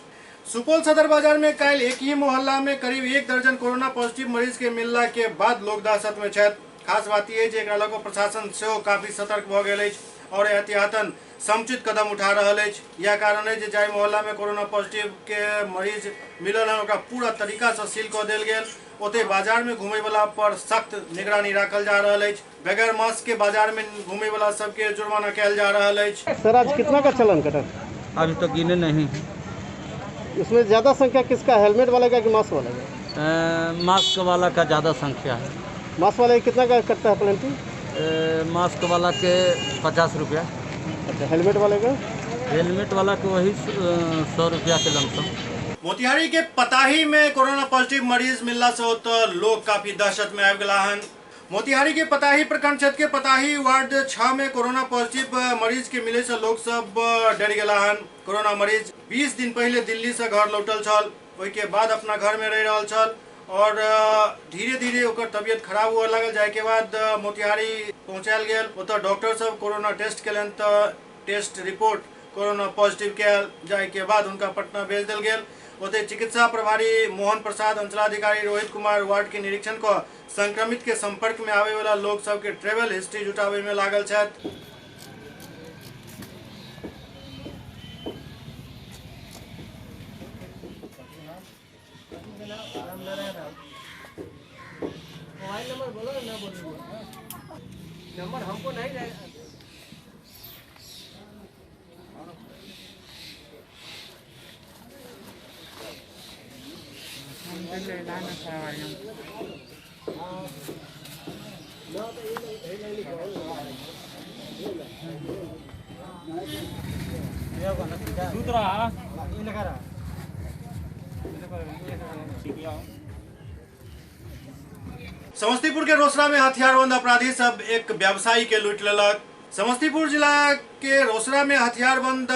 सुपौल सदर बाजार में कल एक ही मोहल्ला में करीब 1 दर्जन कोरोना पॉजिटिव मरीज के मिलला के बाद लोग दहशत में छथि। खास बात यह है एकरा लऽ प्रशासन सेहो काफी सतर्क भऽ गेल अछि और एहतियातन समुचित कदम उठा रहल अछि। यह कारण है जे जाहि मोहल्ला में कोरोना पॉजिटिव के मरीज मिलल है ओकरा पूरा तरीका से सील कऽ देल गेल। ओते बाजार में घूमे वाला पर सख्त निगरानी राखल जा रहल अछि। बगैर मास्क के बाजार में घूमे वाला सबके जुर्माना कयल जा रहल अछि। सर आज कितना का चलन कटा? अभी तो गिने नहीं। इसमें ज़्यादा संख्या किसका, हेलमेट वाले का कि मास्क वाले का? मास्क वाला का ज़्यादा संख्या है। मास्क वाले कितना का करता है पेनल्टी? मास्क वाला के 50 रुपया। अच्छा, हेलमेट वाले का? हेलमेट वाला के वही 100 रुपया के लमसम। मोतिहारी के पताही में कोरोना पॉजिटिव मरीज मिलला से तो लोग काफी दहशत में आबि गेला हन। मोतिहारी के पताही प्रखंड क्षेत्र के पताही वार्ड 6 में कोरोना पॉजिटिव मरीज के मिले से लोग सब डर गेला हन। कोरोना मरीज 20 दिन पहले दिल्ली से घर लौटल छल, ओहि के बाद अपना घर में रह रहल छल और धीरे धीरे ओकर तबियत खराब हुआ लगल। जाए के बाद मोतिहारी पहुँचायल गेल। ओतऽ डॉक्टर सब कोरोना टेस्ट केलन तो टेस्ट रिपोर्ट कोरोना पॉजिटिव कयल। जाए के बाद उनका पटना भेज दिल गेल। ओते चिकित्सा प्रभारी मोहन प्रसाद, अंचलाधिकारी रोहित कुमार वार्ड के निरीक्षण को संक्रमित के संपर्क में आवे वाला लोग सब के ट्रेवल हिस्ट्री जुटावे में लागल छथि। मोबाइल नंबर बोलो ना, बोलो नंबर हमको नहीं रहेगा। समस्तीपुर के रोसड़ा में हथियारबंद अपराधी सब एक व्यवसायी के लूट लेलक। समस्तीपुर जिला के रोसड़ा में हथियारबंद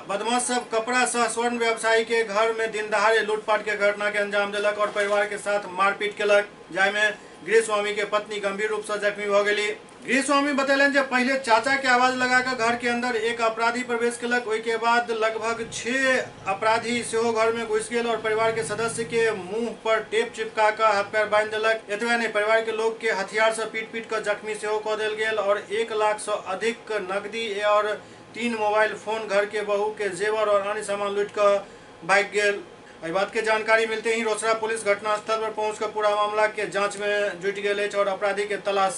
बदमाश सब कपड़ा सह स्वर्ण व्यवसायी के घर में दिन दहाड़े लूटपाट के घटना के अंजाम दिलक और परिवार के साथ मारपीट केलक, जाहिमे गृह स्वामी के पत्नी गंभीर रूप से जख्मी भ गेली। गृह स्वामी बतेलन जे पहले चाचा के आवाज लगाकर घर के अंदर एक अपराधी प्रवेश केलक, ओहि के बाद लगभग 6 अपराधी सेहो घर में घुस गेल और परिवार के सदस्य के मुंह पर टेप चिपका कर हाथ पैर बांध देलक। एतबे नहीं, परिवार के लोग के हथियार से पीट कर जख्मी सेहो कऽ देल गेल और 1 लाख से अधिक नकदी और 3 मोबाइल फोन, घर के बहू के जेवर और अन्य सामान लूट कर भाग गेल। इस बात के जानकारी मिलते ही रोसड़ा पुलिस घटनास्थल पर पहुंचकर पूरा मामला के जांच में जुट गई और अपराधी के तलाश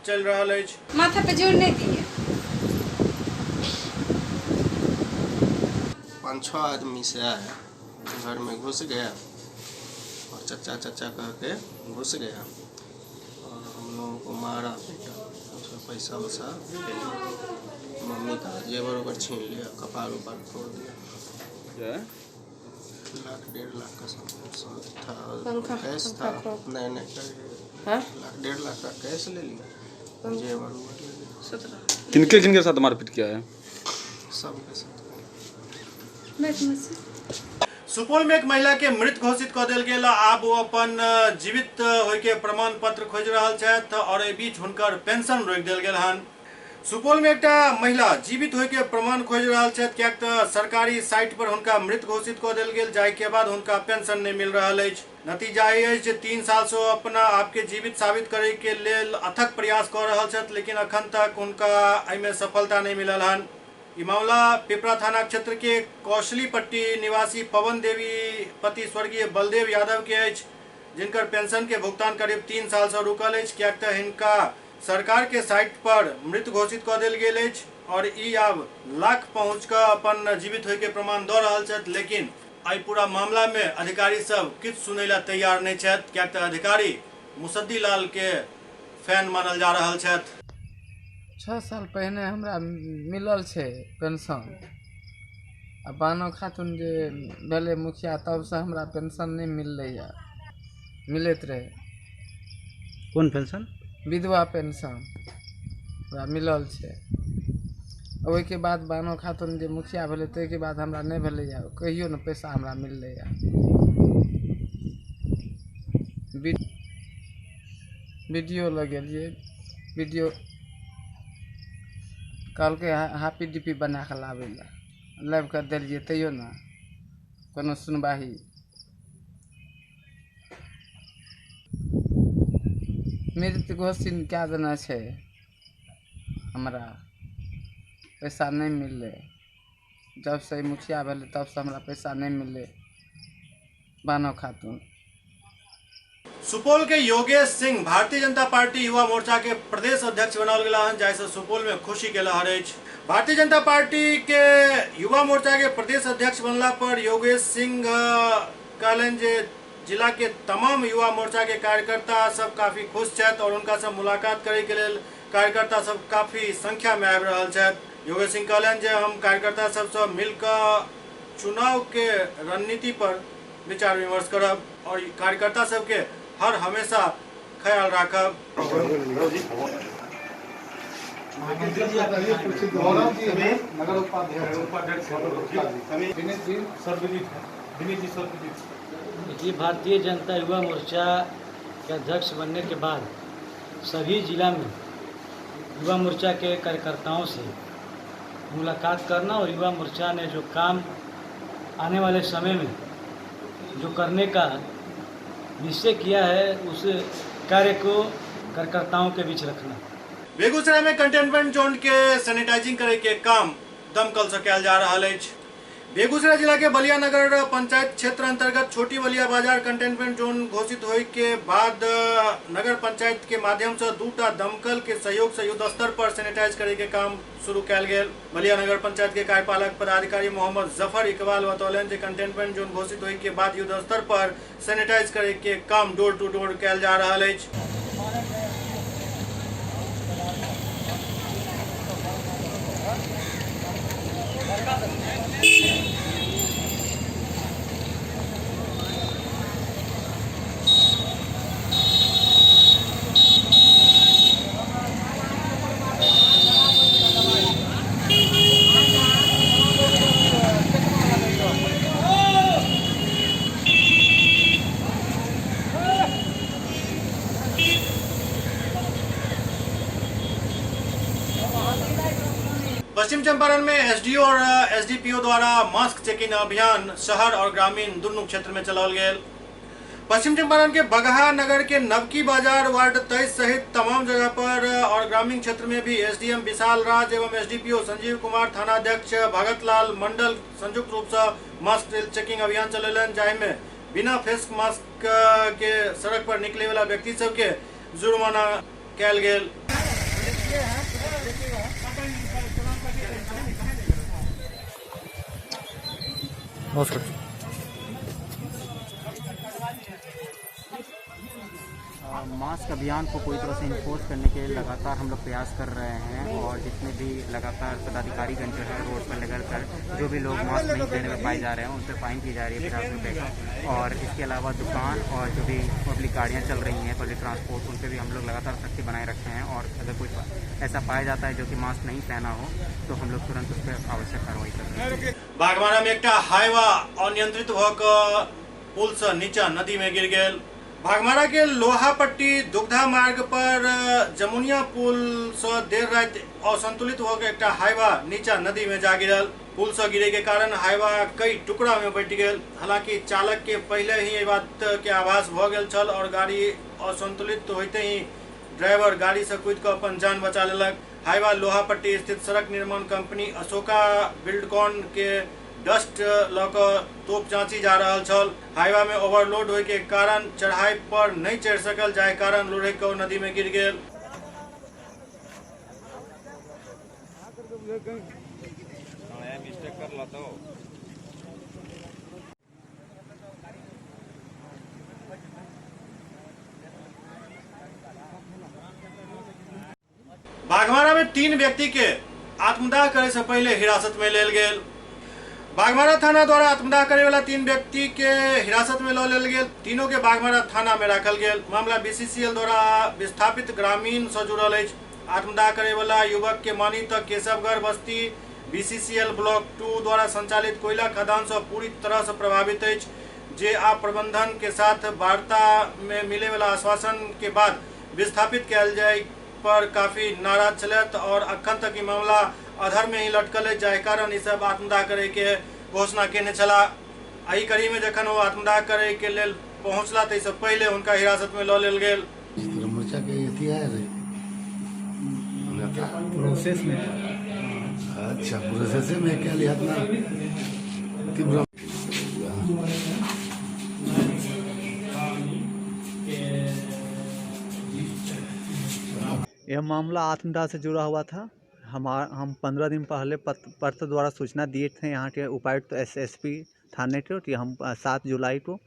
चल रहा है। माथा पे जोर नहीं दिए। 5-6 आदमी से आया, घर में घुस गया और चचा चचा कह के घुस गया और हम लोगों को मारा पीटा, उसका पैसा वैसा मम्मी का जेवर उबर छीन लिया, कपाल उपाल तोड़ दिया। 1-1.5 लाख का सामान था, कैश था, नहीं 1-1.5 लाख का कैश ले लिया, जेवर उबर ले लिया। किनके किनके साथ मारपीट किया है? सबके साथ। सुपौल में एक महिला के मृत घोषित कर देल गेल। आब वो अपन जीवित होय के प्रमाण पत्र खोज रहल छथि और एहि बीच हुनकर पेंशन रोकि देल गेल हन। सुपौल में एकटा महिला जीवित होय के प्रमाण खोज रहल छथि, कियाक तऽ सरकारी साइट पर हुनका मृत घोषित कर देल गेल, जाय के बाद हुनका पेंशन नहीं मिल रहल अछि। नतीजा ई अछि जे 3 साल से अपना आप के जीवित साबित करे के लेल अथक प्रयास कर रहल छथि, लेकिन अखन तक हुनका एहिमे सफलता नहीं मिलल हन। ये मामला पिपरा थाना क्षेत्र के कौशलीपट्टी निवासी पवन देवी पति स्वर्गीय बलदेव यादव के अछि, जिनकर पेंशन के भुगतान करीब 3 साल से रुकल अछि, कियाक तऽ हिनका सरकार के साइट पर मृत घोषित कर देल गेल अछि और ई आब लाख पहुंच कर अपन जीवित होय के प्रमाण दऽ रहल छथि। लेकिन एहि पूरा मामला में अधिकारी सब किछु सुनै ला तैयार नहीं छथि, कियाक तऽ अधिकारी मुसद्दी लाल के फैन मानल जा रहल छथि। 6 साल पहले हमरा मिलल छे पेंशन, आ बानो खातून जे भेले मुखिया तब से हमरा पेंशन नहीं मिलले है। मिलत रहे। कौन पेंशन? विधवा पेंशन हमरा मिलल छे। ओहि के बाद बानो खातून जे मुखिया भेले ते के बाद हमरा नहीं भेले है, कहियो न पैसा हमरा मिलले है। वीडियो लगेलिए, वीडियो कल के हापी डिपी बना के लावे ला लाइव कर दिलिए, तैयो ना कोनो सुनवाही। मृत घोषित क्या देना छे, हमरा पैसा नहीं मिले। जब से मुखिया भेले तब से हमरा पैसा नहीं मिले। बानो खातून। सुपौल के योगेश सिंह भारतीय जनता पार्टी युवा मोर्चा के प्रदेश अध्यक्ष बनाल गेला हन, जाहिसे सुपौल में खुशी के लहर अछि। भारतीय जनता पार्टी के युवा मोर्चा के प्रदेश अध्यक्ष बनला पर योगेश सिंह कहलन जे जिला के तमाम युवा मोर्चा के कार्यकर्ता सब काफी खुश छथि और उनका सब मुलाकात करे के लेल कार्यकर्ता सब काफी संख्या में आबि रहल छथि। योगेश सिंह कहलन जे हम कार्यकर्ता सबसे मिलकर चुनाव के रणनीति पर विचार विमर्श करब और कार्यकर्ता सबके हर हमेशा ख्याल रखब। देखिए, भारतीय जनता युवा मोर्चा के अध्यक्ष बनने के बाद सभी जिला में युवा मोर्चा के कार्यकर्ताओं से मुलाकात करना और युवा मोर्चा ने जो काम आने वाले समय में जो करने का निश्चय किया है, उस कार्य को कार्यकर्ताओं के बीच रखना। बेगूसराय में कंटेनमेंट जोन के सैनिटाइजिंग करे के काम दमकल से कयल जा रहा है। बेगूसराय जिला के बलिया नगर पंचायत क्षेत्र अंतर्गत छोटी बलिया बाजार कंटेनमेंट जोन घोषित होने के बाद नगर पंचायत के माध्यम से 2टा दमकल के सहयोग से युद्ध स्तर पर सैनिटाइज करे के काम शुरू कयल गेल। बलिया नगर पंचायत के कार्यपालक पदाधिकारी मोहम्मद जफर इकबाल बतौलन जे कंटेनमेंट जोन घोषित होने के बाद युद्ध स्तर पर सैनिटाइज करे के काम डोर टू डोर कयल जा रहा है। पश्चिम चंपारण में एसडीओ और एसडीपीओ द्वारा मास्क चेकिंग अभियान शहर और ग्रामीण दोनों क्षेत्र में चलाओल गेल। पश्चिम चंपारण के बगहा नगर के नवकी बाजार वार्ड 23 सहित तमाम जगह पर और ग्रामीण क्षेत्र में भी एसडीएम विशाल राज एवं एसडीपीओ संजीव कुमार, थानाध्यक्ष भगत लाल मंडल संयुक्त रूप से मास्क चेकिंग अभियान चलेलन, जाहिमे बिना फेस मास्क के सड़क पर निकले वाला व्यक्ति सबके जुर्माना कयल गेल। नमस्कार। मास्क अभियान को पूरी तरह से इन्फोर्स करने के लिए लगातार हम लोग प्रयास कर रहे हैं और जितने भी लगातार पदाधिकारीगण जो है रोड पर लगाकर जो भी लोग मास्क नहीं देने में पाए जा रहे हैं उन पर फाइन की जा रही है 50 रुपये का। और इसके अलावा दुकान और जो भी पब्लिक गाड़ियाँ चल रही हैं पब्लिक ट्रांसपोर्ट उन पर भी हम लोग लगातार सख्ती बनाए रखे हैं और अगर कोई ऐसा पाया जाता है जो कि मास्क नहीं पहना हो तो हम लोग तुरंत उस पर आवश्यक कार्रवाई कर रहे हैं। बागमारा में एक हाईवा अनियंत्रित होकर पुल से नीचा नदी में गिर गए। बागमारा के लोहापट्टी दुग्धा मार्ग पर जमुनिया पुल से देर रात असंतुलित होकर एक हाईवा नीचा नदी में जा गिरल। पुल से गिरे के कारण हाईवा कई टुकड़ा में बट गए। हालांकि चालक के पहले ही बात के आभास भ गल छल और गाड़ी असंतुलित होते ही ड्राइवर गाड़ी से कूद कर अपन जान बचा लेलक। हाईवा लोहापट्टी स्थित सड़क निर्माण कंपनी अशोका बिल्डकॉन के डस्ट लकर तोप जांची जा रहा छल। हाईवा में ओवरलोड होय के कारण चढ़ाई पर नहीं चढ़ सकल जाय कारण लोढ़े के नदी में गिर गेल। बागमारा में 3 व्यक्ति के आत्मदाह करे से पहले हिरासत में लेल गेल। बागमारा थाना द्वारा आत्मदाह करे वाला 3 व्यक्ति के हिरासत में लेल गेल। तीनों के बागमारा थाना में रखल गेल। मामला बीसीसीएल द्वारा विस्थापित ग्रामीण से जुड़ल है। आत्मदाह करे वाला युवक के मानी तक केशवगढ़ बस्ती बीसीसीएल ब्लॉक 2 द्वारा संचालित कोयला खदान से पूरी तरह से प्रभावित है। जे आ प्रबंधन के साथ वार्ता में मिले वाला आश्वासन के बाद विस्थापित किया जाए पर काफी नाराज चलत और अखन तक मामला अधर में ही लटकल है जाय कारण ई सब आत्मदाह करे के घोषणा केने छला। एहि कड़ी में जखन वो आत्मदाह करे के लेल पहुंचला त इससे पहले उनका हिरासत में ल लेल गेल। मोर्चा के प्रोसेस में अच्छा प्रोसेस में क्या लिया था तीव्र यह मामला आत्मदाह से जुड़ा हुआ था। हम 15 दिन पहले पत्र द्वारा सूचना दिए थे यहाँ के उपायुक्त एसएसपी थाने को कि हम 7 जुलाई को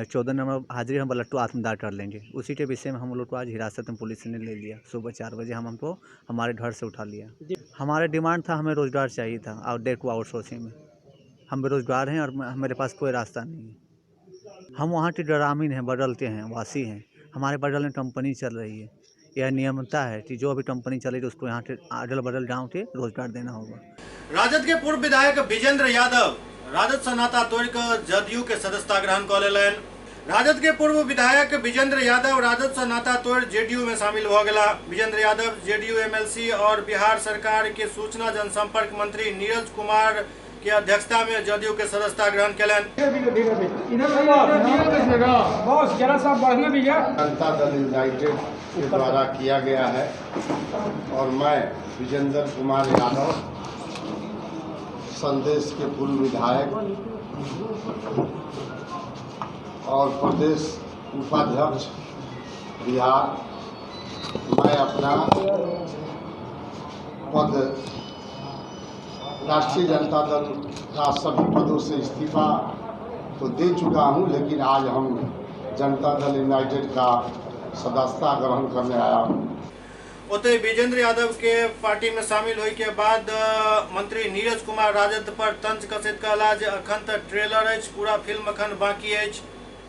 14 नंबर हाजिरी हम ब्लड 2 आत्मदाह कर लेंगे। उसी के विषय में हम लोग को आज हिरासत में पुलिस ने ले लिया। सुबह 4 बजे हमको हमारे घर से उठा लिया। हमारे डिमांड था हमें रोज़गार चाहिए था आउटडेट को आउटसोर्सिंग में। हम बेरोजगार हैं और मेरे पास कोई रास्ता नहीं है। हम वहाँ के ग्रामीण हैं, बगल के हैं, वासी हैं। हमारे बगल में कंपनी चल रही है। यह नियमता है कि जो भी कंपनी चलेगी उसको यहाँ के अगल बगल गाँव के रोजगार देना होगा। राजद के पूर्व विधायक विजेंद्र यादव राजद से नाता तोड़कर जदयू के सदस्यता ग्रहण कर लेलन। राजद के पूर्व विधायक विजेंद्र यादव राजद से नाता तोड़ जेडीयू में शामिल हो गया। विजेंद्र यादव जेडीयू एमएलसी और बिहार सरकार के सूचना जनसंपर्क मंत्री नीरज कुमार की अध्यक्षता में जदयू के सदस्यता ग्रहण कलन। जनता दल यूनाइटेड के द्वारा किया गया है और मैं विजेंद्र कुमार यादव संदेश के पूर्व विधायक और प्रदेश उपाध्यक्ष बिहार, मैं अपना पद राष्ट्रीय जनता दल का सभी पदों से इस्तीफा तो दे चुका हूं, लेकिन आज हम जनता दल यूनाइटेड का सदस्यता ग्रहण करने आया हूं। ओते विजेंद्र यादव के पार्टी में शामिल होने के बाद मंत्री नीरज कुमार राजद पर तंज कसैत कहला जे अखन तक ट्रेलर है, पूरा फिल्म अखन बाकी है।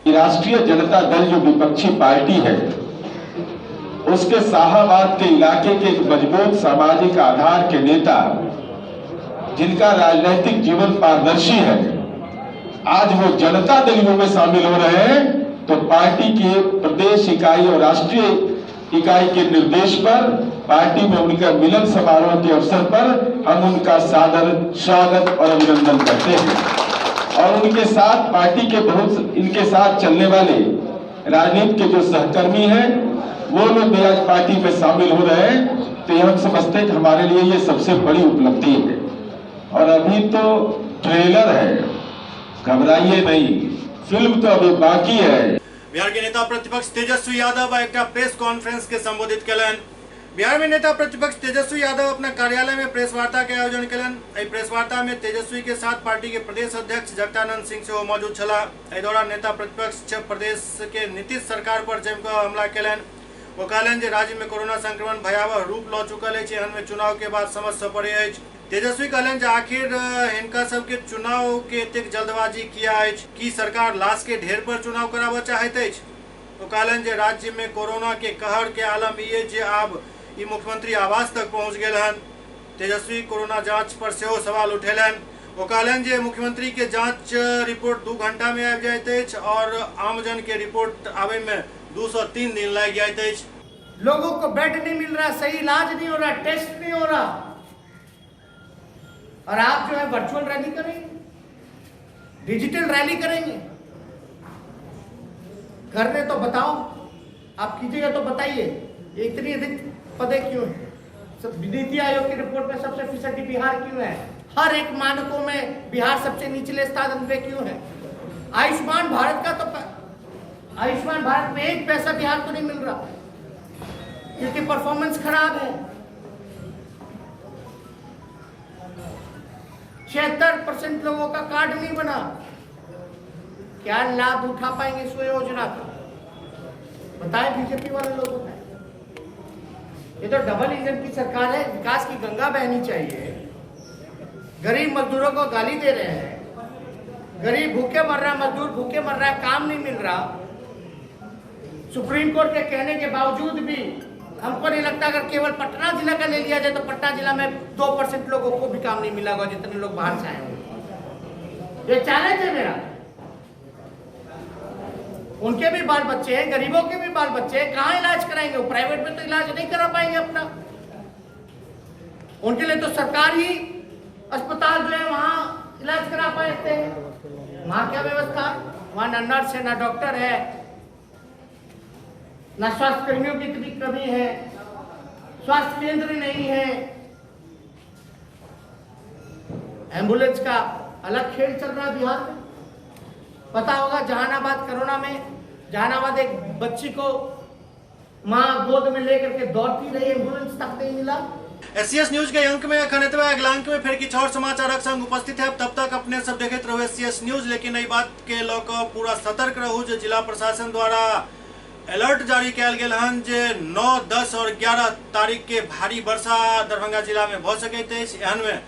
राष्ट्रीय जनता दल जो विपक्षी पार्टी है उसके शाहाबाद के इलाके के एक मजबूत सामाजिक आधार के नेता जिनका राजनीतिक जीवन पारदर्शी है, आज वो जनता दल में शामिल हो रहे हैं, तो पार्टी के प्रदेश इकाई और राष्ट्रीय इकाई के निर्देश पर पार्टी में उनका मिलन समारोह के अवसर पर हम उनका सादर स्वागत और अभिनंदन करते हैं। और उनके साथ पार्टी के बहुत इनके साथ चलने वाले राजनीति के जो सहकर्मी हैं वो लोग भी आज पार्टी में शामिल हो रहे हैं, तो हम समझते हैं कि हमारे लिए ये सबसे बड़ी उपलब्धि है। और अभी तो ट्रेलर है, घबराइए नहीं, फिल्म तो अभी बाकी है। बिहार के नेता प्रतिपक्ष तेजस्वी यादव एक प्रेस कॉन्फ्रेंस के संबोधित कलन। बिहार में नेता प्रतिपक्ष तेजस्वी यादव अपना कार्यालय में प्रेस वार्ता के आयोजन कलन। प्रेस वार्ता में तेजस्वी के साथ पार्टी के प्रदेश अध्यक्ष जगदानंद सिंह से मौजूद छला। एहि दौरान नेता प्रतिपक्ष प्रदेश के नीतीश सरकार पर जमकर हमला कलन। वो कहलन जे राज्य में कोरोना संक्रमण भयावह रूप लऽ चुकल है, एहन में चुनाव के बाद समझ पड़े है। तेजस्वी कहलन जे आखिर हिनका सबके चुनाव के एतेक जल्दबाजी किया है कि सरकार लाश के ढेर पर चुनाव कराबऽ चाहैत अछि। वो कहलन जे राज्य में कोरोना के कहर के आलम ये जे आब ई मुख्यमंत्री आवास तक पहुंच गए हन। तेजस्वी कोरोना जांच पर सेहो सवाल उठेलन। वो कहलन जे मुख्यमंत्री के जांच रिपोर्ट 2 घंटा में आबि जाइत अछि और आमजन के रिपोर्ट आवे में 2 से 3 दिन लग जाइत अछि। लोगों को बेड नहीं मिल रहा, सही इलाज नहीं हो रहा, टेस्ट नहीं हो रहा, और आप जो है वर्चुअल रैली करेंगे, डिजिटल रैली करेंगे। करने तो बताओ, आप कीजिएगा तो बताइए ये इतनी अधिक पदे क्यों है? नीति आयोग की रिपोर्ट में सबसे फीसदी बिहार क्यों है? हर एक मानकों में बिहार सबसे निचले स्थान पे क्यों है? आयुष्मान भारत का तो आयुष्मान भारत में 1 पैसा बिहार को नहीं मिल रहा क्योंकि परफॉर्मेंस खराब है। 76% लोगों का कार्ड नहीं बना। क्या लाभ उठा पाएंगे इस योजना का? बताएं बीजेपी वाले लोगों को। ये तो डबल इंजन की सरकार है, विकास की गंगा बहनी चाहिए। गरीब मजदूरों को गाली दे रहे हैं, गरीब भूखे मर रहा है, मजदूर भूखे मर रहा है, काम नहीं मिल रहा। सुप्रीम कोर्ट के कहने के बावजूद भी हमको नहीं लगता अगर केवल पटना जिला का ले लिया जाए तो पटना जिला में 2% लोगों को भी काम नहीं मिला होगा जितने लोग बाहर से आए होंगे। ये चैलेंज है मेरा। उनके भी बाल बच्चे हैं, गरीबों के भी बाल बच्चे हैं, कहाँ इलाज कराएंगे? वो प्राइवेट में तो इलाज नहीं करा पाएंगे अपना। उनके लिए तो सरकार ही अस्पताल जो है वहाँ इलाज करा पाते हैं। वहाँ क्या व्यवस्था? वहाँ ना नर्स है, ना डॉक्टर है, ना स्वास्थ्य कर्मियों की इतनी कमी है, स्वास्थ्य केंद्र नहीं है, एम्बुलेंस का अलग खेल चल रहा है बिहार में। पता होगा जहानाबाद कोरोना में, जहानाबाद एक बच्ची को मां गोद में लेकर के दौड़ती रही, एम्बुलेंस तक नहीं मिला। एससीएस न्यूज के अंक में अखन एतबा, अगला अंक में फिर किछु और समाचारक संग उपस्थित है। तब तक अपने सब देखते रहो एससीएस न्यूज। लेकिन एहि बात के लऽ कऽ पूरा सतर्क रहू जे जिला प्रशासन द्वारा अलर्ट जारी कयल गेल हन जे 9, 10 और 11 तारीख के भारी वर्षा दरभंगा जिला में भऽ सकैत अछि। एहन में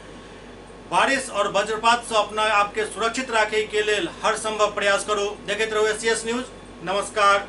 बारिश और वज्रपात से अपना आपके सुरक्षित राखे के लिए हर संभव प्रयास करो। देखते रहो एससीएस न्यूज। नमस्कार।